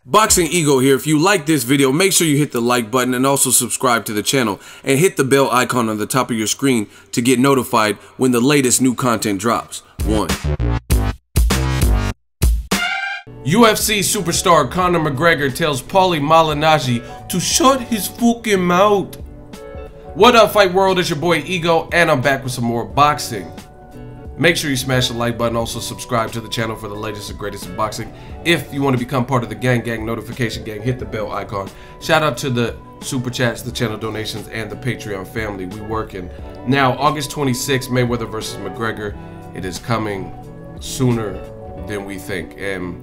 Boxingego here. If you like this video, make sure you hit the like button and also subscribe to the channel and hit the bell icon on the top of your screen to get notified when the latest new content drops. 1. UFC superstar Conor McGregor tells Paulie Malignaggi to shut his fucking mouth. What up, Fight World? It's your boy Ego, and I'm back with some more boxing. Make sure you smash the like button, also subscribe to the channel for the latest and greatest in boxing. If you want to become part of the gang notification gang, hit the bell icon. Shout out to the super chats, the channel donations, and the Patreon family. We working. Now, August 26th, Mayweather versus McGregor. It is coming sooner than we think, and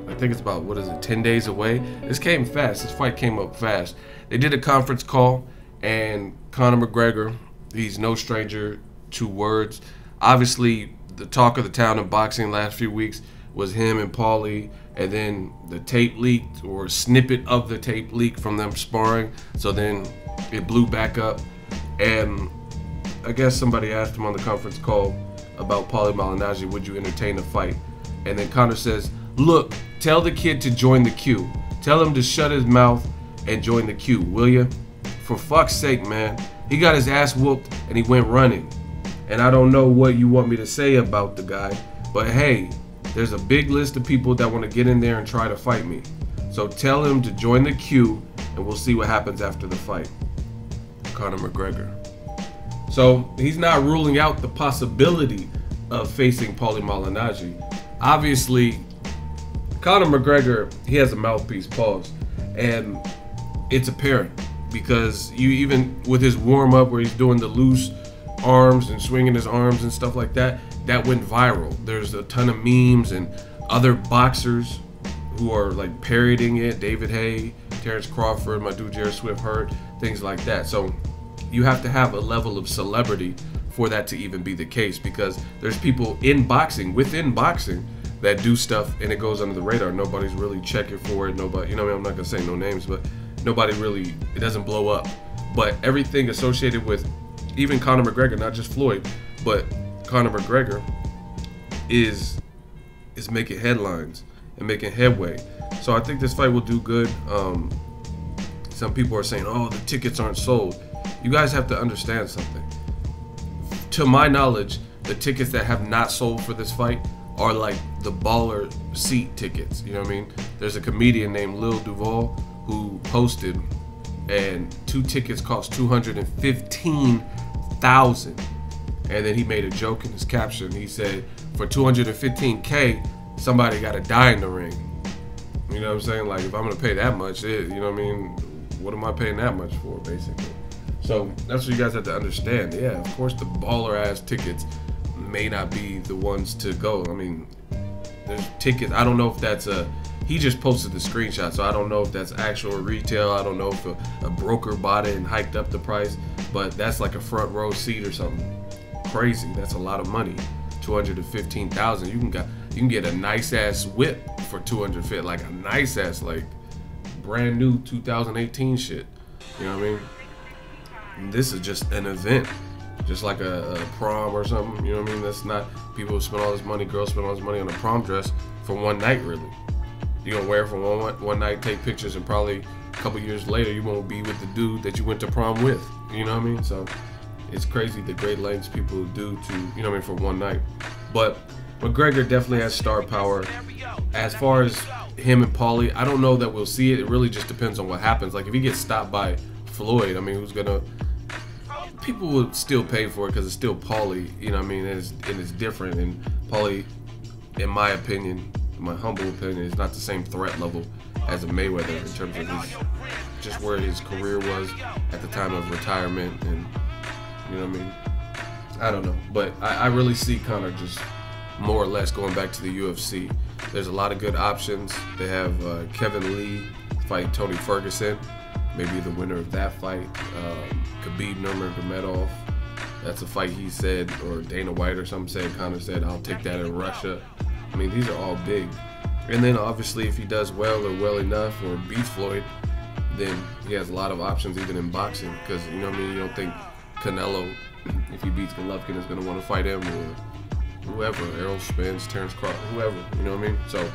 I think it's about, what is it, 10 days away? This came fast. This fight came up fast. They did a conference call, and Conor McGregor, he's no stranger to words. Obviously, the talk of the town in boxing last few weeks was him and Paulie, and then the tape leaked, or a snippet of the tape leaked from them sparring. So then it blew back up, and I guess somebody asked him on the conference call about Paulie Malignaggi, would you entertain a fight? And then Conor says, look, tell the kid to join the queue. Tell him to shut his mouth and join the queue, will ya? For fuck's sake, man. He got his ass whooped and he went running. And I don't know what you want me to say about the guy, but hey, there's a big list of people that want to get in there and try to fight me. So tell him to join the queue, and we'll see what happens after the fight. Conor McGregor. So he's not ruling out the possibility of facing Paulie Malignaggi. Obviously, Conor McGregor, he has a mouthpiece, pause, and it's apparent because you, even with his warm-up where he's doing the loose arms and swinging his arms and stuff like that, that went viral. There's a ton of memes and other boxers who are like parodying it. David Haye, Terrence Crawford, my dude Jared Swift Hurt, things like that. So you have to have a level of celebrity for that to even be the case, because there's people in boxing, within boxing, that do stuff and it goes under the radar. Nobody's really checking for it. Nobody, you know what I mean? I'm not gonna say no names, but nobody really, it doesn't blow up. But everything associated with even Conor McGregor, not just Floyd, but Conor McGregor is making headlines and making headway. So I think this fight will do good. Some people are saying, oh, the tickets aren't sold. You guys have to understand something. To my knowledge, the tickets that have not sold for this fight are like the baller seat tickets. You know what I mean? There's a comedian named Lil Duval who posted, and 2 tickets cost $215,000. And then he made a joke in his caption. He said, for $215K, somebody got to die in the ring. You know what I'm saying? Like, if I'm gonna pay that much, you know what I mean? What am I paying that much for, basically? So that's what you guys have to understand. Yeah, of course the baller ass tickets may not be the ones to go. I mean, there's tickets. I don't know if that's he just posted the screenshot, so I don't know if that's actual retail. I don't know if a broker bought it and hiked up the price, but that's like a front row seat or something crazy. That's a lot of money. $215,000. You can get a nice ass whip for $250, like a nice ass, like brand new 2018 shit. You know what I mean? And this is just an event, just like a prom or something. You know what I mean? That's not, people spend all this money, girls spend all this money on a prom dress for one night, really. You're gonna wear it for one night, take pictures, and probably a couple years later you won't be with the dude that you went to prom with. You know what I mean? So it's crazy the great lengths people do to, you know what I mean, for one night. But McGregor definitely has star power. As far as him and Paulie, I don't know that we'll see it. It really just depends on what happens. Like, if he gets stopped by Floyd, I mean, who's gonna, people will still pay for it because it's still Paulie, you know what I mean? And it's different. And Paulie, in my opinion, my humble opinion, is not the same threat level as a Mayweather in terms of just where his career was at the time of retirement, and you know what I mean? I don't know, but I really see Conor just more or less going back to the UFC. There's a lot of good options. They have Kevin Lee fight Tony Ferguson, maybe the winner of that fight. Khabib Nurmagomedov, that's a fight he said, or Dana White or something said, Conor said, I'll take that in Russia. I mean, these are all big. And then obviously if he does well or well enough or beats Floyd, then he has a lot of options even in boxing, because, you know what I mean, you don't think Canelo, if he beats Golovkin, is going to want to fight him, or whoever, Errol Spence, Terrence Crawford, whoever, you know what I mean? So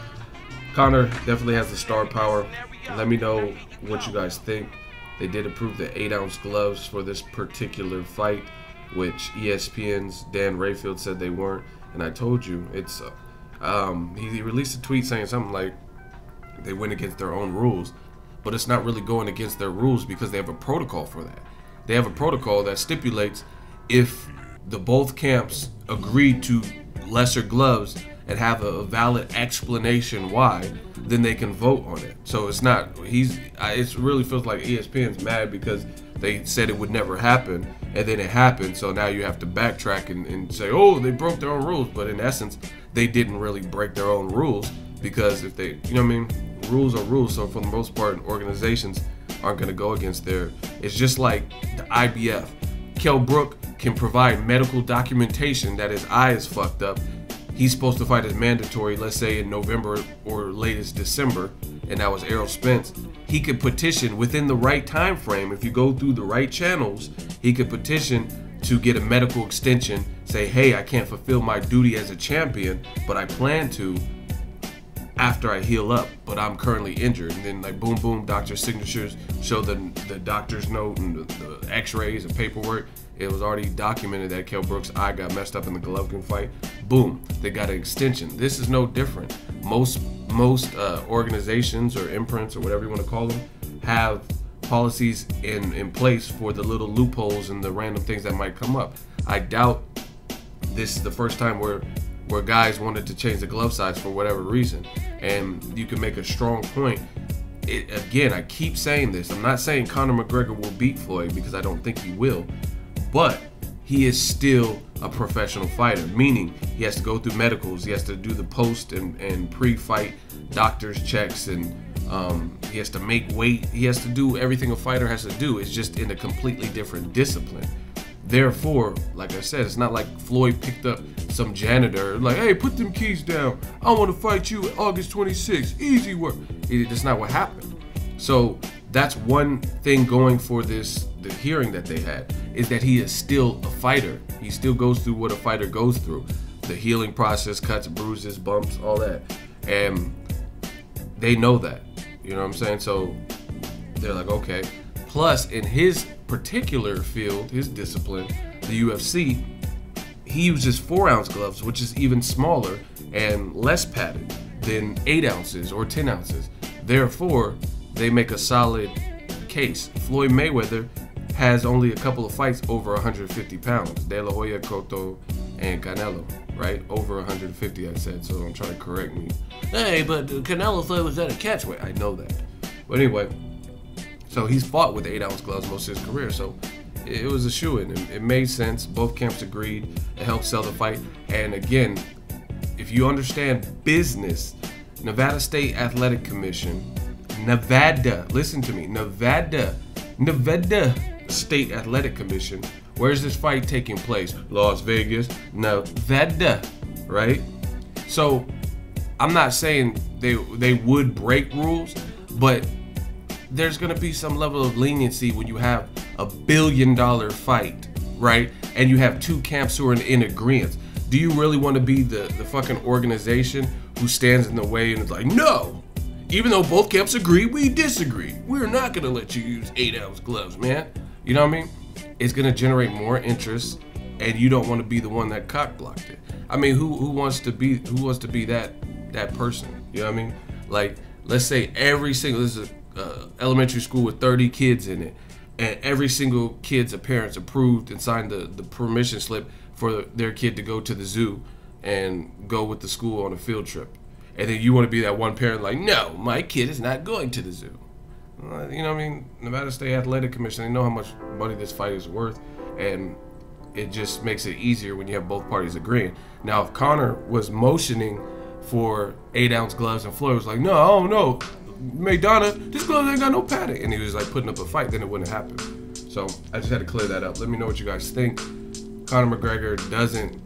Conor definitely has the star power. Let me know what you guys think. They did approve the 8-ounce gloves for this particular fight, which ESPN's Dan Rayfield said they weren't. And I told you, it's he released a tweet saying something like they went against their own rules, but it's not really going against their rules because they have a protocol for that. They have a protocol that stipulates if the both camps agree to lesser gloves and have a valid explanation why, then they can vote on it. So it's not, it really feels like ESPN's mad because they said it would never happen, and then it happened, so now you have to backtrack and say, oh, they broke their own rules. But in essence, they didn't really break their own rules, because if they, you know what I mean, rules are rules. So for the most part, organizations aren't going to go against their, it's just like the IBF. Kell Brook can provide medical documentation that his eye is fucked up. He's supposed to fight as mandatory, let's say in November or latest December, and that was Errol Spence. He could petition within the right time frame. If you go through the right channels, he could petition to get a medical extension, say, hey, I can't fulfill my duty as a champion, but I plan to after I heal up, but I'm currently injured. And then like boom, boom, doctor's signatures show the doctor's note and the x-rays and paperwork. It was already documented that Kell Brook's eye got messed up in the Golovkin fight. Boom, they got an extension. This is no different. Most organizations or imprints or whatever you want to call them have policies in place for the little loopholes and the random things that might come up. I doubt this is the first time where guys wanted to change the glove size for whatever reason. And you can make a strong point. Again, I keep saying this. I'm not saying Conor McGregor will beat Floyd, because I don't think he will. But he is still a professional fighter, meaning he has to go through medicals. He has to do the post and pre-fight doctor's checks, and he has to make weight. He has to do everything a fighter has to do. It's just in a completely different discipline. Therefore, like I said, it's not like Floyd picked up some janitor, like, hey, put them keys down. I want to fight you August 26th. Easy work. That's not what happened. So that's one thing going for the hearing that they had, is that he is still a fighter. He still goes through what a fighter goes through. The healing process, cuts, bruises, bumps, all that. And they know that. You know what I'm saying? So they're like, okay. Plus, in his particular field, his discipline, the UFC, he uses 4-ounce gloves, which is even smaller and less padded than 8 ounces or 10 ounces. Therefore, they make a solid case. Floyd Mayweather has only a couple of fights over 150 pounds. De La Hoya, Cotto, and Canelo, right? Over 150, I said, so don't try to correct me. Hey, but Canelo fight was at a catchweight. I know that. But anyway, so he's fought with 8-ounce gloves most of his career, so it was a shoo-in. It made sense. Both camps agreed. It helped sell the fight. And again, if you understand business, Nevada State Athletic Commission, Nevada, listen to me, Nevada State Athletic Commission, where's this fight taking place? Las Vegas, Nevada, right? So I'm not saying they would break rules, but there's gonna be some level of leniency when you have a $1 billion fight, right? And you have two camps who are in agreement. Do you really want to be the fucking organization who stands in the way and is like, no, even though both camps agree, we disagree. We're not gonna let you use 8-ounce gloves, man. You know what I mean? It's gonna generate more interest, and you don't want to be the one that cock blocked it. I mean, who wants to be that person? You know what I mean? Like, let's say this is a elementary school with 30 kids in it, and every single kid's parents approved and signed the permission slip for their kid to go to the zoo and go with the school on a field trip. And then you want to be that one parent like, no, my kid is not going to the zoo. You know what I mean? Nevada State Athletic Commission, they know how much money this fight is worth, and it just makes it easier when you have both parties agreeing. Now, if Conor was motioning for 8-ounce gloves and Floyd was like, no, I don't know, Maidana, this glove ain't got no padding, and he was like putting up a fight, then it wouldn't happen. So I just had to clear that up. Let me know what you guys think. Conor McGregor doesn't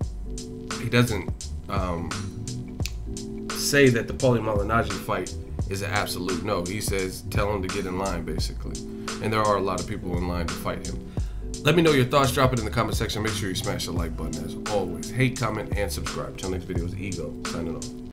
say that the Paulie Malignaggi fight is an absolute no. He says tell him to get in line, basically. And there are a lot of people in line to fight him. Let me know your thoughts. Drop it in the comment section. Make sure you smash the like button as always. Hate, comment, and subscribe. Till next video is Ego signing off.